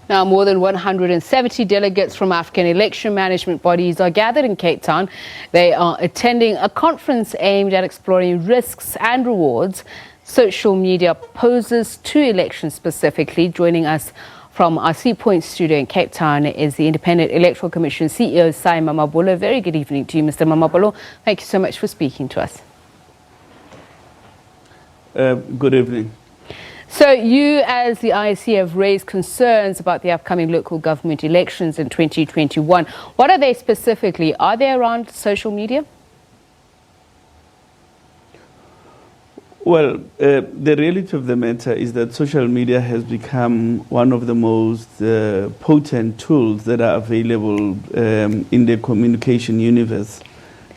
Now, more than 170 delegates from African election management bodies are gathered in Cape Town. They are attending a conference aimed at exploring risks and rewards social media poses to elections specifically. Joining us from our C Point studio in Cape Town is the Independent Electoral Commission CEO, Mamabolo. Very good evening to you, Mr. Mamabolo. Thank you so much for speaking to us. Good evening. So you, as the IEC, have raised concerns about the upcoming local government elections in 2021. What are they specifically? Are they around social media? Well, the reality of the matter is that social media has become one of the most potent tools that are available in the communication universe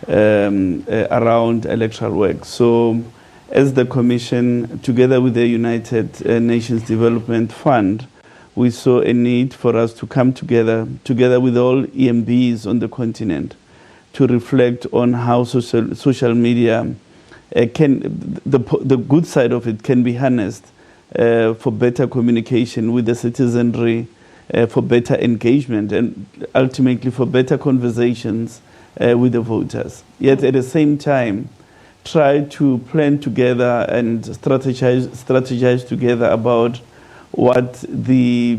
around electoral work. So, as the Commission, together with the United Nations Development Fund, we saw a need for us to come together with all EMBs on the continent, to reflect on how social media the good side of it can be harnessed for better communication with the citizenry, for better engagement, and ultimately for better conversations with the voters. Yet at the same time, try to plan together and strategize together about what the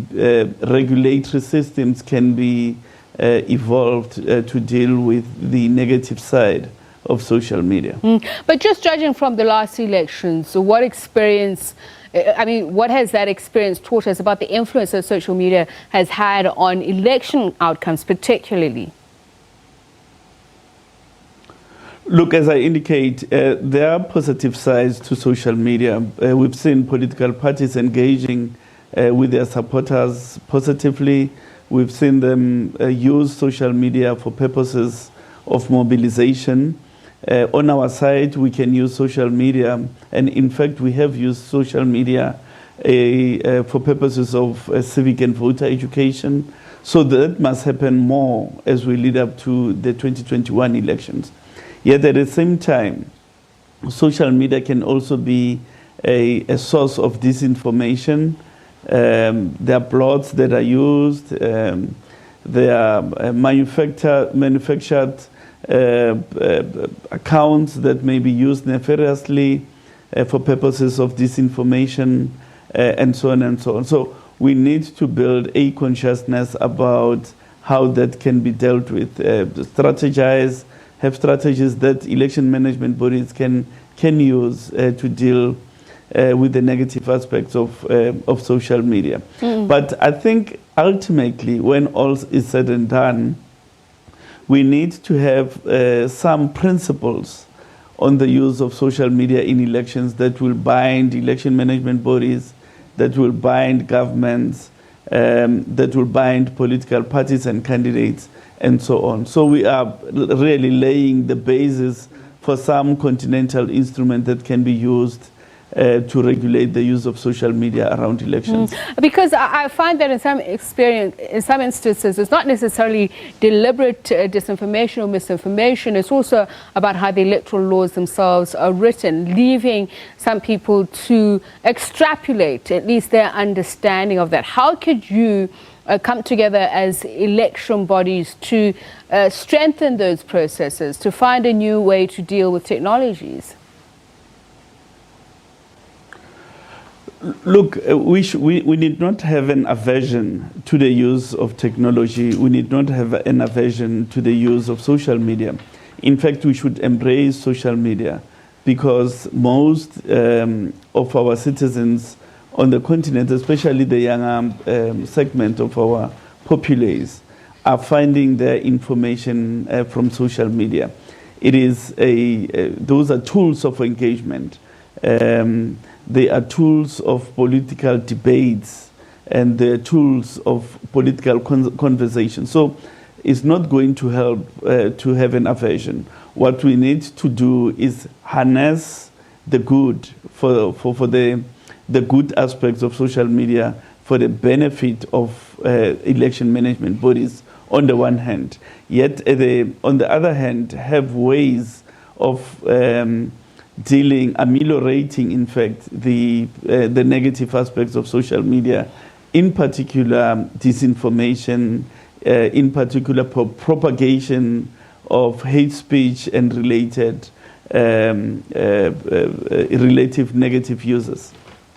regulatory systems can be evolved to deal with the negative side of social media. But just judging from the last elections, what experience, what has that experience taught us about the influence that social media has had on election outcomes particularly? Look, as I indicate, there are positive sides to social media. We've seen political parties engaging with their supporters positively. We've seen them use social media for purposes of mobilization. On our side, we can use social media, and in fact, we have used social media for purposes of civic and voter education. So that must happen more as we lead up to the 2021 elections. Yet at the same time, social media can also be a source of disinformation. There are plots that are used. There are manufactured accounts that may be used nefariously for purposes of disinformation, and so on and so on. So we need to build a consciousness about how that can be dealt with, have strategies that election management bodies can use to deal with the negative aspects of social media. But I think ultimately, when all is said and done, we need to have some principles on the use of social media in elections that will bind election management bodies, that will bind governments, that will bind political parties and candidates, and so on. So we are really laying the basis for some continental instrument that can be used to regulate the use of social media around elections. Because I find that in some instances, it's not necessarily deliberate disinformation or misinformation. It's also about how the electoral laws themselves are written, leaving some people to extrapolate at least their understanding of that. How could you come together as election bodies to strengthen those processes, to find a new way to deal with technologies? Look, we need not have an aversion to the use of technology. We need not have an aversion to the use of social media. In fact, we should embrace social media because most of our citizens on the continent, especially the younger segment of our populace, are finding their information from social media. It is those are tools of engagement. They are tools of political debates, and they're tools of political conversation. So it's not going to help to have an aversion. What we need to do is harness the good for the good aspects of social media for the benefit of election management bodies on the one hand. Yet on the other hand, have ways of ameliorating, in fact, the negative aspects of social media in particular disinformation, in particular propagation of hate speech and related relative negative uses.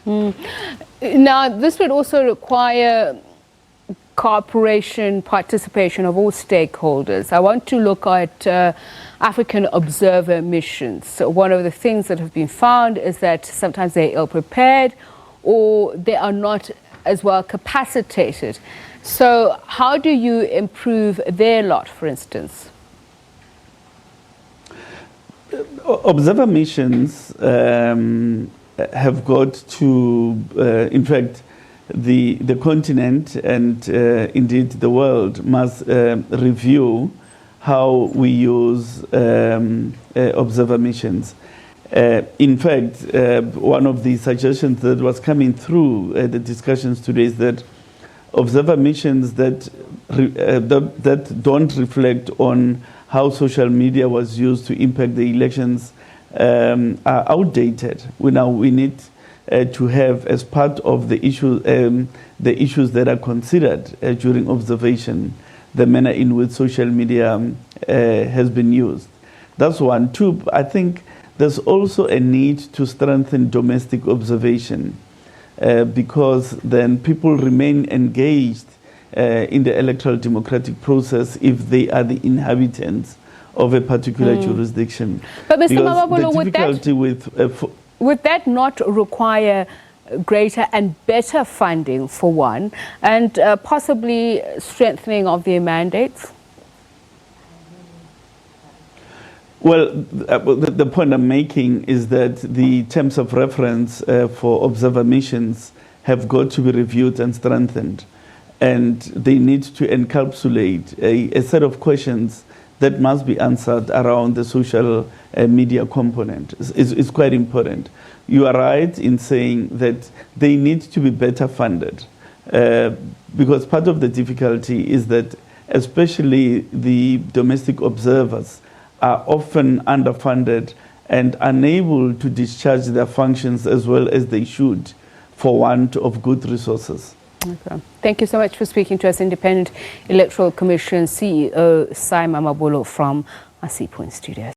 Now, this would also require cooperation, participation of all stakeholders. I want to look at African observer missions. So one of the things that have been found is that sometimes they're ill-prepared or they are not as well capacitated. So how do you improve their lot, for instance? Observer missions have got to, in fact, the continent and indeed the world must review how we use observer missions. In fact, one of the suggestions that was coming through the discussions today is that observer missions that don't reflect on how social media was used to impact the elections are outdated. We need to have, as part of the issues that are considered during observation, the manner in which social media has been used. That's one. Two, I think there's also a need to strengthen domestic observation because then people remain engaged in the electoral democratic process if they are the inhabitants of a particular jurisdiction. But Mr. Mamabolo, would that not require greater and better funding for one, and possibly strengthening of their mandates? Well, the point I'm making is that the terms of reference for observer missions have got to be reviewed and strengthened. And they need to encapsulate a set of questions that must be answered around the social media component. It's quite important. You are right in saying that they need to be better funded because part of the difficulty is that especially the domestic observers are often underfunded and unable to discharge their functions as well as they should for want of good resources. Okay. Thank you so much for speaking to us, Independent Electoral Commission CEO Mamabolo from our Sea Point Studios.